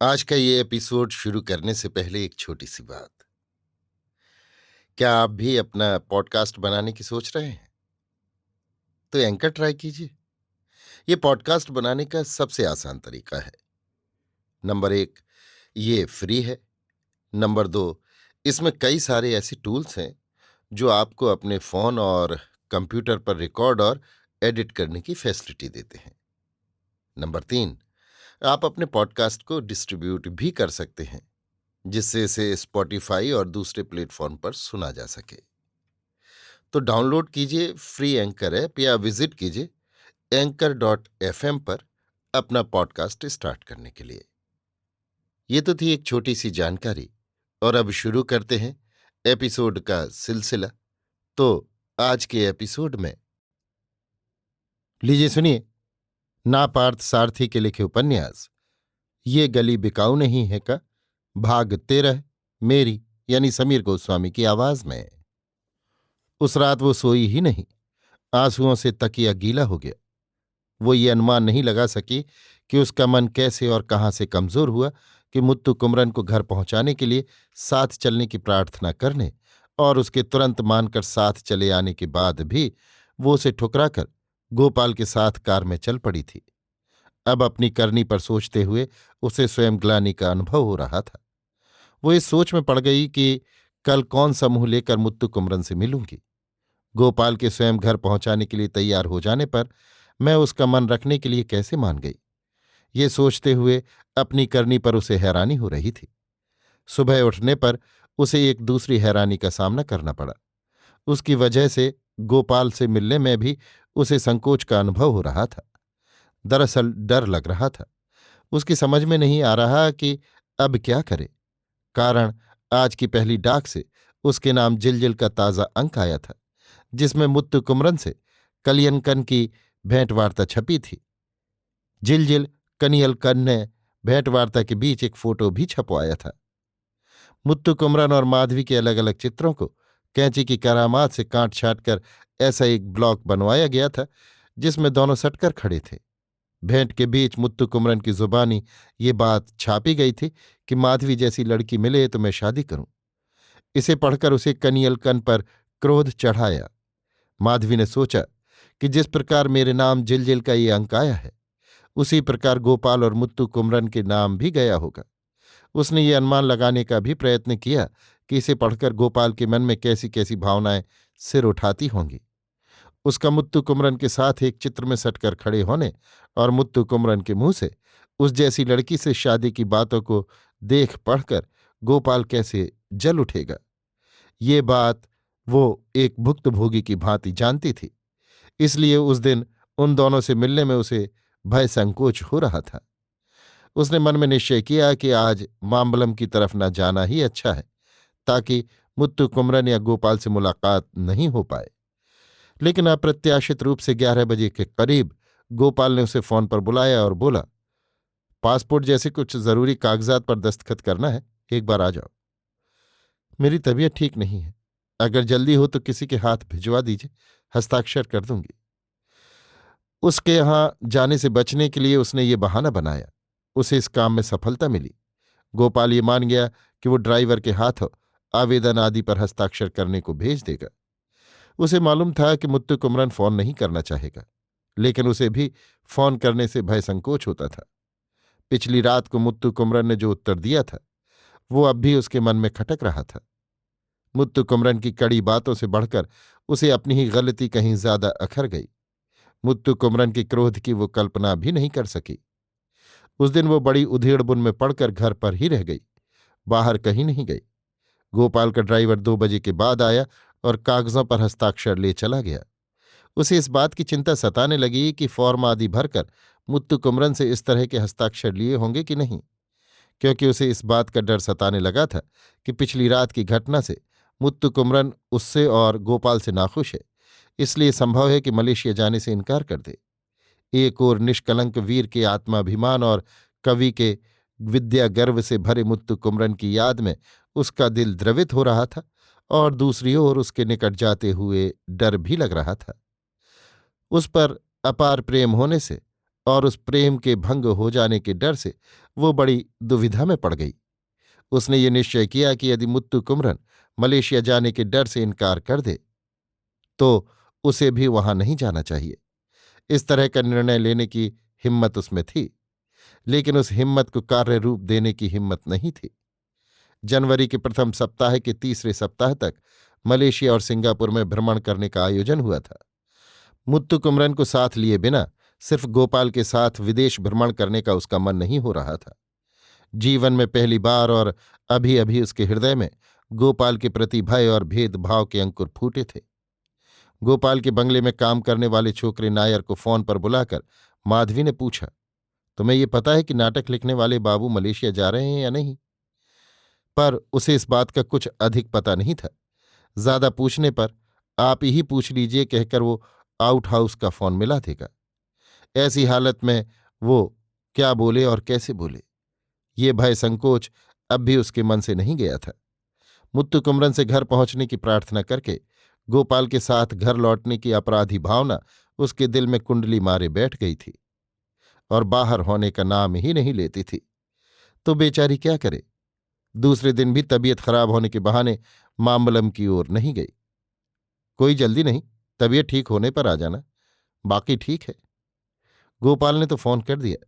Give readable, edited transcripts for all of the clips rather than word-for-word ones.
आज का ये एपिसोड शुरू करने से पहले एक छोटी सी बात। क्या आप भी अपना पॉडकास्ट बनाने की सोच रहे हैं? तो एंकर ट्राई कीजिए। ये पॉडकास्ट बनाने का सबसे आसान तरीका है। नंबर 1, ये फ्री है। नंबर 2, इसमें कई सारे ऐसे टूल्स हैं जो आपको अपने फोन और कंप्यूटर पर रिकॉर्ड और एडिट करने की फैसिलिटी देते हैं। नंबर 3, आप अपने पॉडकास्ट को डिस्ट्रीब्यूट भी कर सकते हैं, जिससे इसे स्पॉटिफाई और दूसरे प्लेटफॉर्म पर सुना जा सके। तो डाउनलोड कीजिए फ्री एंकर ऐप या विजिट कीजिए anchor.fm पर अपना पॉडकास्ट स्टार्ट करने के लिए। ये तो थी एक छोटी सी जानकारी, और अब शुरू करते हैं एपिसोड का सिलसिला। तो आज के एपिसोड में लीजिए सुनिए ना पार्थ सारथी के लिखे उपन्यास ये गली बिकाऊ नहीं है का भाग 13, मेरी यानी समीर गोस्वामी की आवाज में। उस रात वो सोई ही नहीं। आंसुओं से तकिया गीला हो गया। वो ये अनुमान नहीं लगा सकी कि उसका मन कैसे और कहाँ से कमजोर हुआ कि मुत्तु कुमरन को घर पहुंचाने के लिए साथ चलने की प्रार्थना करने और उसके तुरंत मानकर साथ चले आने के बाद भी वो उसे ठुकराकर गोपाल के साथ कार में चल पड़ी थी। अब अपनी करनी पर सोचते हुए उसे स्वयं ग्लानि का अनुभव हो रहा था। वो इस सोच में पड़ गई कि कल कौन सा मुंह लेकर मुत्तु कुमरन से मिलूंगी। गोपाल के स्वयं घर पहुंचाने के लिए तैयार हो जाने पर मैं उसका मन रखने के लिए कैसे मान गई। ये सोचते हुए अपनी करनी पर उसे हैरानी हो रही थी। सुबह उठने पर उसे एक दूसरी हैरानी का सामना करना पड़ा। उसकी वजह से गोपाल से मिलने में भी उसे संकोच का अनुभव हो रहा था। दरअसल डर लग रहा था। उसकी समझ में नहीं आ रहा कि अब क्या करे। कारण आज की पहली डाक से उसके नाम जिलजिल का ताज़ा अंक आया था, जिसमें मुत्तु कुमरन से कलियनकन की भेंटवार्ता छपी थी। जिलजिल कनियलकन ने भेंटवार्ता के बीच एक फोटो भी छपवाया था। मुत्तु कुमरन और माधवी के अलग अलग चित्रों को कैंची की करामात से काट छाट कर ऐसा एक ब्लॉक बनवाया गया था जिसमें दोनों सटकर खड़े थे। भेंट के बीच मुत्तु कुमरन की जुबानी ये बात छापी गई थी कि माधवी जैसी लड़की मिले तो मैं शादी करूं। इसे पढ़कर उसे कनियलकन पर क्रोध चढ़ाया। माधवी ने सोचा कि जिस प्रकार मेरे नाम जिलजिल का ये अंक आया है, उसी प्रकार गोपाल और मुत्तु कुमरन के नाम भी गया होगा। उसने ये अनुमान लगाने का भी प्रयत्न किया कि इसे पढ़कर गोपाल के मन में कैसी कैसी भावनाएं सिर उठाती होंगी। उसका मुत्तु कुमरन के साथ एक चित्र में सटकर खड़े होने और मुत्तु कुमरन के मुंह से उस जैसी लड़की से शादी की बातों को देख पढ़कर गोपाल कैसे जल उठेगा, ये बात वो एक भुक्तभोगी की भांति जानती थी। इसलिए उस दिन उन दोनों से मिलने में उसे भय संकोच हो रहा था। उसने मन में निश्चय किया कि आज मामबलम की तरफ न जाना ही अच्छा है, ताकि मुत्तु कुमरन या गोपाल से मुलाकात नहीं हो पाए। लेकिन अप्रत्याशित रूप से 11 बजे के करीब गोपाल ने उसे फोन पर बुलाया और बोला, पासपोर्ट जैसे कुछ जरूरी कागजात पर दस्तखत करना है, एक बार आ जाओ। मेरी तबीयत ठीक नहीं है, अगर जल्दी हो तो किसी के हाथ भिजवा दीजिए, हस्ताक्षर कर दूंगी। उसके यहां जाने से बचने के लिए उसने ये बहाना बनाया। उसे इस काम में सफलता मिली। गोपाल ये मान गया कि वो ड्राइवर के हाथों आवेदन आदि पर हस्ताक्षर करने को भेज देगा। उसे मालूम था कि मुत्तु कुमरन फोन नहीं करना चाहेगा, लेकिन उसे भी फोन करने से भय संकोच होता था। पिछली रात को मुत्तु कुमरन ने जो उत्तर दिया था वो अब भी उसके मन में खटक रहा था। मुत्तु कुमरन की कड़ी बातों से बढ़कर उसे अपनी ही गलती कहीं ज्यादा अखर गई। मुत्तु कुमरन के क्रोध की वो कल्पना भी नहीं कर सकी। उस दिन वो बड़ी उधेड़बुन में पड़कर घर पर ही रह गई, बाहर कहीं नहीं गई। गोपाल का ड्राइवर 2 बजे के बाद आया और कागजों पर हस्ताक्षर ले चला गया। उसे इस बात की चिंता सताने लगी कि फॉर्म आदि भरकर मुत्तु कुमरन से इस तरह के हस्ताक्षर लिए होंगे कि नहीं, क्योंकि उसे इस बात का डर सताने लगा था कि पिछली रात की घटना से मुत्तु कुमरन उससे और गोपाल से नाखुश है। इसलिए संभव है कि मलेशिया जाने से इनकार कर दे। एक ओर निष्कलंक वीर के आत्माभिमान और कवि के विद्या गर्व से भरे मुत्तु कुमरन की याद में उसका दिल द्रवित हो रहा था, और दूसरी ओर उसके निकट जाते हुए डर भी लग रहा था। उस पर अपार प्रेम होने से और उस प्रेम के भंग हो जाने के डर से वो बड़ी दुविधा में पड़ गई। उसने ये निश्चय किया कि यदि मुत्तु कुमरन मलेशिया जाने के डर से इनकार कर दे तो उसे भी वहां नहीं जाना चाहिए। इस तरह का निर्णय लेने की हिम्मत उसमें थी, लेकिन उस हिम्मत को कार्य रूप देने की हिम्मत नहीं थी। जनवरी के प्रथम सप्ताह के तीसरे सप्ताह तक मलेशिया और सिंगापुर में भ्रमण करने का आयोजन हुआ था। मुत्तु कुमरन को साथ लिए बिना सिर्फ गोपाल के साथ विदेश भ्रमण करने का उसका मन नहीं हो रहा था। जीवन में पहली बार और अभी अभी उसके हृदय में गोपाल के प्रति भय और भेदभाव के अंकुर फूटे थे। गोपाल के बंगले में काम करने वाले छोकरे नायर को फोन पर बुलाकर माधवी ने पूछा, तुम्हें ये पता है कि नाटक लिखने वाले बाबू मलेशिया जा रहे हैं या नहीं? पर उसे इस बात का कुछ अधिक पता नहीं था। ज्यादा पूछने पर आप ही पूछ लीजिए कहकर वो आउट हाउस का फोन मिला देगा। ऐसी हालत में वो क्या बोले और कैसे बोले, ये भय संकोच अब भी उसके मन से नहीं गया था। मुत्तु कुमरन से घर पहुंचने की प्रार्थना करके गोपाल के साथ घर लौटने की अपराधी भावना उसके दिल में कुंडली मारे बैठ गई थी और बाहर होने का नाम ही नहीं लेती थी। तो बेचारी क्या करे। दूसरे दिन भी तबीयत खराब होने के बहाने मामलम की ओर नहीं गई। कोई जल्दी नहीं, तबीयत ठीक होने पर आ जाना, बाकी ठीक है। गोपाल ने तो फोन कर दिया,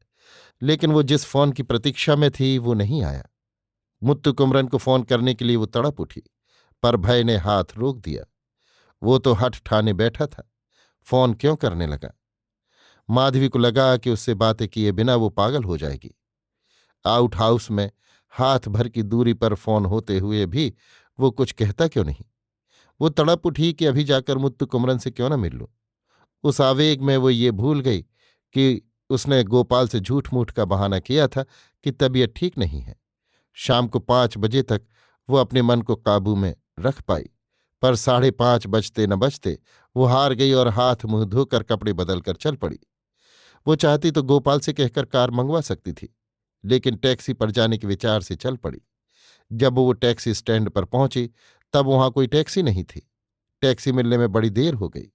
लेकिन वो जिस फोन की प्रतीक्षा में थी वो नहीं आया। मुत्तु कुमरन को फोन करने के लिए वो तड़प उठी, पर भय ने हाथ रोक दिया। वो तो हठ ठाने बैठा था, फोन क्यों करने लगा? माधवी को लगा कि उससे बातें किए बिना वो पागल हो जाएगी। आउट हाउस में हाथ भर की दूरी पर फोन होते हुए भी वो कुछ कहता क्यों नहीं? वो तड़प उठी कि अभी जाकर मुत्तु कुमरन से क्यों न मिल लूं। उस आवेग में वो ये भूल गई कि उसने गोपाल से झूठ मूठ का बहाना किया था कि तबीयत ठीक नहीं है। शाम को 5 बजे तक वो अपने मन को काबू में रख पाई, पर 5:30 बजते न बजते वो हार गई और हाथ मुंह धोकर कपड़े बदलकर चल पड़ी। वो चाहती तो गोपाल से कहकर कार मंगवा सकती थी, लेकिन टैक्सी पर जाने के विचार से चल पड़ी। जब वो टैक्सी स्टैंड पर पहुंची तब वहां कोई टैक्सी नहीं थी। टैक्सी मिलने में बड़ी देर हो गई।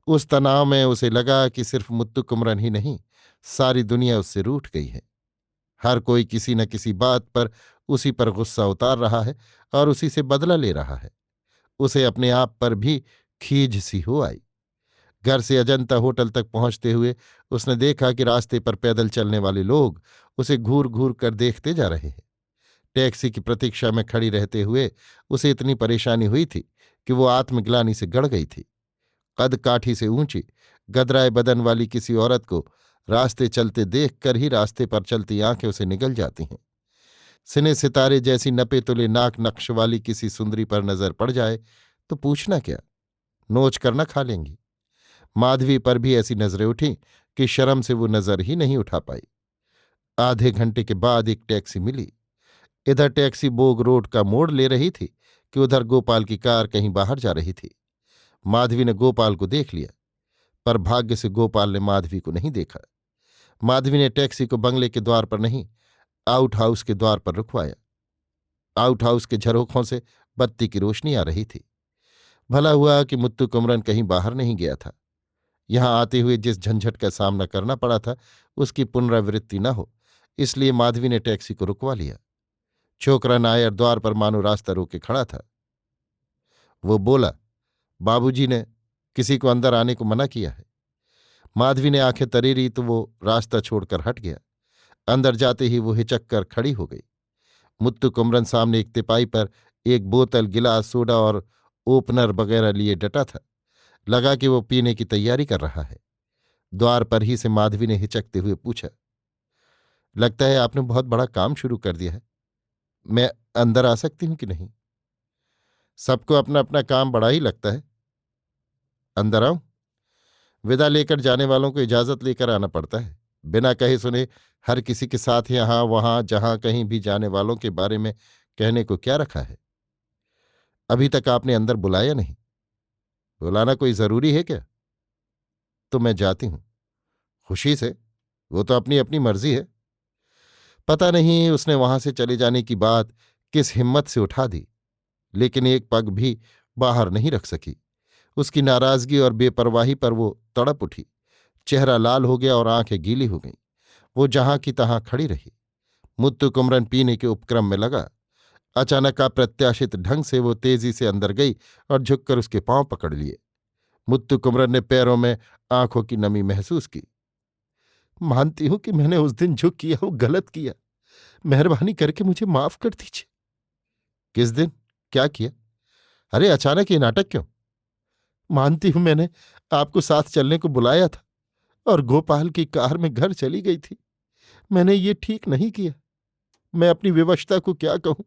उस तनाव में उसे लगा कि सिर्फ मुत्तु कुमरन ही नहीं, सारी दुनिया उससे रूठ गई है। हर कोई किसी न किसी बात पर उसी पर गुस्सा उतार रहा है और उसी से बदला ले रहा है। उसे अपने आप पर भी खीज सी हो आई। घर से अजंता होटल तक पहुंचते हुए उसने देखा कि रास्ते पर पैदल चलने वाले लोग उसे घूर घूर कर देखते जा रहे हैं। टैक्सी की प्रतीक्षा में खड़ी रहते हुए उसे इतनी परेशानी हुई थी कि वो आत्मग्लानि से गड़ गई थी। कद काठी से ऊंची गदराए बदन वाली किसी औरत को रास्ते चलते देखकर ही रास्ते पर चलती आंखें उसे निगल जाती हैं। सिने सितारे जैसी नपे तुले नाक नक्श वाली किसी सुंदरी पर नजर पड़ जाए तो पूछना क्या, नोच कर न खा लेंगी। माधवी पर भी ऐसी नजरें उठीं कि शर्म से वो नजर ही नहीं उठा पाई। आधे घंटे के बाद एक टैक्सी मिली। इधर टैक्सी बोग रोड का मोड़ ले रही थी कि उधर गोपाल की कार कहीं बाहर जा रही थी। माधवी ने गोपाल को देख लिया, पर भाग्य से गोपाल ने माधवी को नहीं देखा। माधवी ने टैक्सी को बंगले के द्वार पर नहीं, आउट हाउस के द्वार पर रुकवाया। आउट हाउस के झरोखों से बत्ती की रोशनी आ रही थी। भला हुआ कि मुत्तु कुमरन कहीं बाहर नहीं गया था। यहां आते हुए जिस झंझट का सामना करना पड़ा था उसकी पुनरावृत्ति न हो, इसलिए माधवी ने टैक्सी को रुकवा लिया। छोकरा नायर द्वार पर मानो रास्ता रोके खड़ा था। वो बोला, बाबूजी ने किसी को अंदर आने को मना किया है। माधवी ने आंखें तरेरी तो वो रास्ता छोड़कर हट गया। अंदर जाते ही वो हिचक कर खड़ी हो गई। मुत्तु कुमरन सामने एक तिपाई पर एक बोतल गिलास सोडा और ओपनर वगैरह लिए डटा था। लगा कि वो पीने की तैयारी कर रहा है। द्वार पर ही से माधवी ने हिचकते हुए पूछा, लगता है आपने बहुत बड़ा काम शुरू कर दिया है, मैं अंदर आ सकती हूं कि नहीं? सबको अपना अपना काम बड़ा ही लगता है। अंदर आऊं? विदा लेकर जाने वालों को इजाजत लेकर आना पड़ता है। बिना कहे सुने हर किसी के साथ यहां वहां जहां कहीं भी जाने वालों के बारे में कहने को क्या रखा है? अभी तक आपने अंदर बुलाया नहीं। बुलाना कोई जरूरी है क्या? तो मैं जाती हूं। खुशी से, वो तो अपनी अपनी मर्जी है। पता नहीं उसने वहां से चले जाने की बात किस हिम्मत से उठा दी, लेकिन एक पग भी बाहर नहीं रख सकी। उसकी नाराजगी और बेपरवाही पर वो तड़प उठी। चेहरा लाल हो गया और आंखें गीली हो गईं। वो जहां की तहां खड़ी रही। मुत्तु कुमरन पीने के उपक्रम में लगा। अचानक अप्रत्याशित ढंग से वो तेजी से अंदर गई और झुककर उसके पांव पकड़ लिए। मुत्तु कुमरन ने पैरों में आंखों की नमी महसूस की। मानती हूं कि मैंने उस दिन जो किया वो गलत किया। मेहरबानी करके मुझे माफ कर दीजिए। किस दिन? क्या किया? अरे अचानक ये नाटक क्यों? मानती हूं मैंने आपको साथ चलने को बुलाया था और गोपाल की कार में घर चली गई थी। मैंने ये ठीक नहीं किया। मैं अपनी विवशता को क्या कहूं।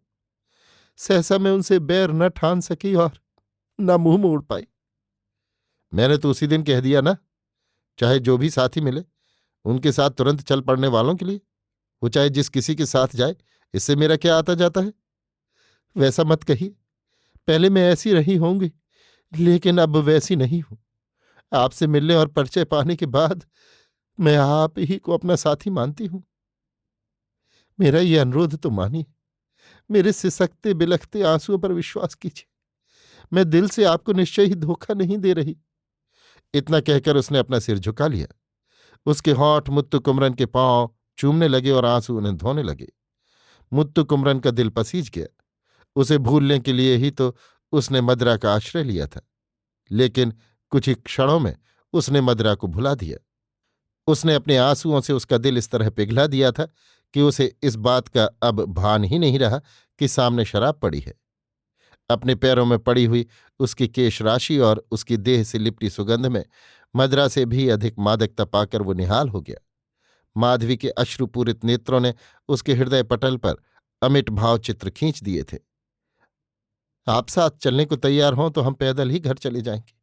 सहसा मैं उनसे बैर न ठान सकी और न मुंह मोड़ पाई। मैंने तो उसी दिन कह दिया ना, चाहे जो भी साथी मिले उनके साथ तुरंत चल पड़ने वालों के लिए। वो चाहे जिस किसी के साथ जाए, इससे मेरा क्या आता जाता है। वैसा मत कहिए। पहले मैं ऐसी रही होंगी, लेकिन अब वैसी नहीं हूं। आपसे मिलने और परिचय पाने के बाद मैं आप ही को अपना साथी मानती हूं। मेरा ये अनुरोध तो मानिए। मेरे सिसकते बिलखते आंसुओं पर विश्वास कीजिए। मैं दिल से आपको निश्चय ही धोखा नहीं दे रही। इतना कहकर उसने अपना सिर झुका लिया। उसके होंठ मुत्तु कुमरन के पांव चूमने लगे और आंसू उन्हें धोने लगे। मुत्तु कुमरन का दिल पसीज गया। उसे भूलने के लिए ही तो उसने मदरा का आश्रय लिया था, लेकिन कुछ ही क्षणों में उसने मदरा को भुला दिया। उसने अपने आंसुओं से उसका दिल इस तरह पिघला दिया था कि उसे इस बात का अब भान ही नहीं रहा कि सामने शराब पड़ी है। अपने पैरों में पड़ी हुई उसकी केश राशि और उसकी देह से लिपटी सुगंध में मदरा से भी अधिक मादकता पाकर वो निहाल हो गया। माधवी के अश्रुपूरित नेत्रों ने उसके हृदय पटल पर अमिट भाव चित्र खींच दिए थे। आप साथ चलने को तैयार हों तो हम पैदल ही घर चले जाएंगे।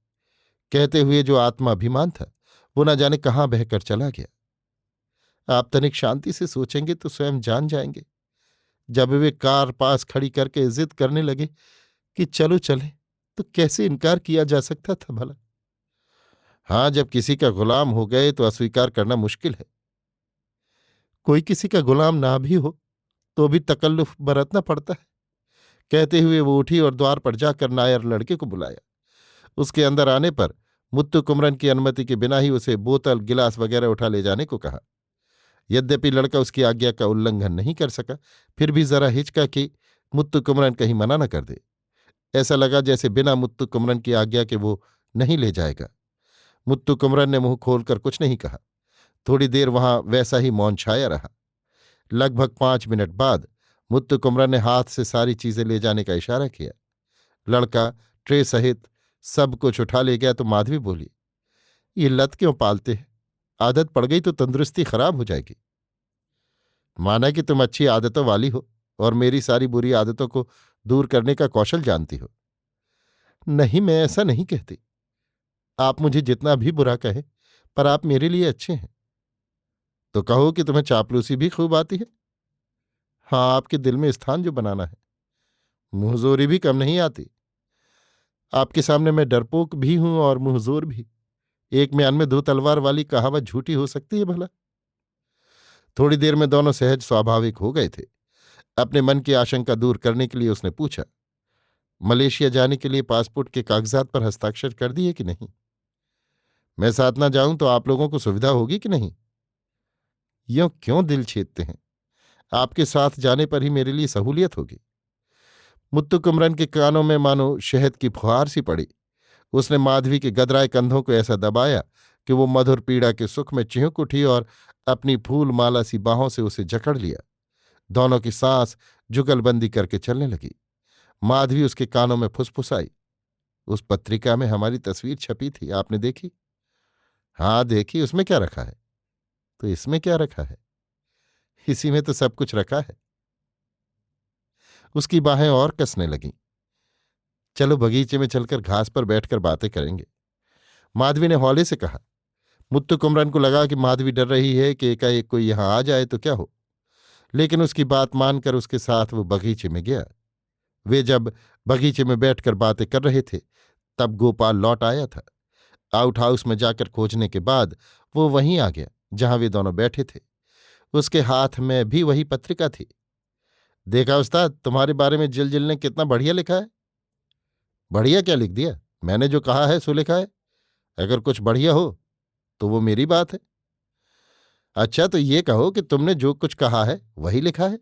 कहते हुए जो आत्माभिमान था वो न जाने कहाँ बहकर चला गया। आप तनिक शांति से सोचेंगे तो स्वयं जान जाएंगे। जब वे कार पास खड़ी करके जिद करने लगे कि चलो चले, तो कैसे इनकार किया जा सकता था भला। हाँ, जब किसी का गुलाम हो गए तो अस्वीकार करना मुश्किल है। कोई किसी का गुलाम ना भी हो तो भी तकल्लुफ बरतना पड़ता है। कहते हुए वो उठी और द्वार पर जाकर नायर लड़के को बुलाया। उसके अंदर आने पर मुत्तु कुमरन की अनुमति के बिना ही उसे बोतल गिलास वगैरह उठा ले जाने को कहा। यद्यपि लड़का उसकी आज्ञा का उल्लंघन नहीं कर सका, फिर भी जरा हिचका कि मुत्तु कुमरन कहीं मना न कर दे। ऐसा लगा जैसे बिना मुत्तु कुमरन की आज्ञा के वो नहीं ले जाएगा। मुत्तु कुमरन ने मुंह खोलकर कुछ नहीं कहा। थोड़ी देर वहां वैसा ही मौन छाया रहा। लगभग 5 मिनट बाद मुत्तु कुमरन ने हाथ से सारी चीजें ले जाने का इशारा किया। लड़का ट्रे सहित सब कुछ उठा ले गया तो माधवी बोली, ये लत क्यों पालते हैं? आदत पड़ गई तो तंदुरुस्ती खराब हो जाएगी। माना कि तुम अच्छी आदतों वाली हो और मेरी सारी बुरी आदतों को दूर करने का कौशल जानती हो। नहीं, मैं ऐसा नहीं कहती। आप मुझे जितना भी बुरा कहें, पर आप मेरे लिए अच्छे हैं। तो कहो कि तुम्हें चापलूसी भी खूब आती है। हाँ, आपके दिल में स्थान जो बनाना है। मुंहजोरी भी कम नहीं आती। आपके सामने मैं डरपोक भी हूं और मुंहजोर भी। एक म्यान में दो तलवार वाली कहावत झूठी हो सकती है भला? थोड़ी देर में दोनों सहज स्वाभाविक हो गए थे। अपने मन की आशंका दूर करने के लिए उसने पूछा, मलेशिया जाने के लिए पासपोर्ट के कागजात पर हस्ताक्षर कर दिए कि नहीं? मैं साथ ना जाऊं तो आप लोगों को सुविधा होगी कि नहीं? यों क्यों दिल छेदते हैं? आपके साथ जाने पर ही मेरे लिए सहूलियत होगी। मुत्तु कुमरन के कानों में मानो शहद की फुहार सी पड़ी। उसने माधवी के गदराए कंधों को ऐसा दबाया कि वो मधुर पीड़ा के सुख में चिहुक उठी और अपनी फूल माला सी बाहों से उसे जकड़ लिया। दोनों की सांस जुगलबंदी करके चलने लगी। माधवी उसके कानों में फुसफुसाई, उस पत्रिका में हमारी तस्वीर छपी थी, आपने देखी? हाँ देखी। उसमें क्या रखा है? तो इसमें क्या रखा है? इसी में तो सब कुछ रखा है। उसकी बाहें और कसने लगीं। चलो बगीचे में चलकर घास पर बैठकर बातें करेंगे, माधवी ने हौले से कहा। मुत्तु कुमरन को लगा कि माधवी डर रही है कि एकाएक कोई यहां आ जाए तो क्या हो, लेकिन उसकी बात मानकर उसके साथ वो बगीचे में गया। वे जब बगीचे में बैठकर बातें कर रहे थे तब गोपाल लौट आया था। आउट हाउस में जाकर खोजने के बाद वो वहीं आ गया जहां वे दोनों बैठे थे। उसके हाथ में भी वही पत्रिका थी। देखा उस्ताद, तुम्हारे बारे में जिलजिल ने कितना बढ़िया लिखा है। बढ़िया क्या लिख दिया? मैंने जो कहा है सो लिखा है। अगर कुछ बढ़िया हो तो वो मेरी बात है। अच्छा, तो ये कहो कि तुमने जो कुछ कहा है वही लिखा है?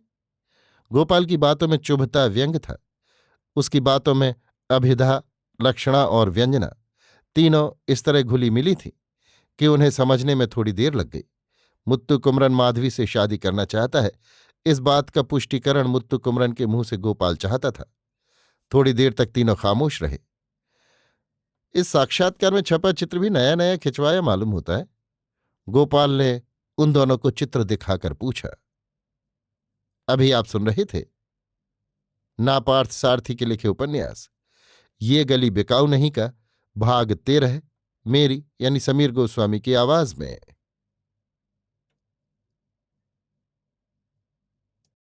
गोपाल की बातों में चुभता व्यंग था। उसकी बातों में अभिधा, लक्षणा और व्यंजना तीनों इस तरह घुली मिली थी कि उन्हें समझने में थोड़ी देर लग गई। मुत्तु कुमरन माधवी से शादी करना चाहता है, इस बात का पुष्टिकरण मुत्तु कुमरन के मुंह से गोपाल चाहता था। थोड़ी देर तक तीनों खामोश रहे। इस साक्षात्कार में छपा चित्र भी नया नया खिंचवाया मालूम होता है। गोपाल ने उन दोनों को चित्र दिखाकर पूछा। अभी आप सुन रहे थे नापार्थ सारथी के लिखे उपन्यास ये गली बिकाऊ नहीं का भाग 13, मेरी यानी समीर गोस्वामी की आवाज में।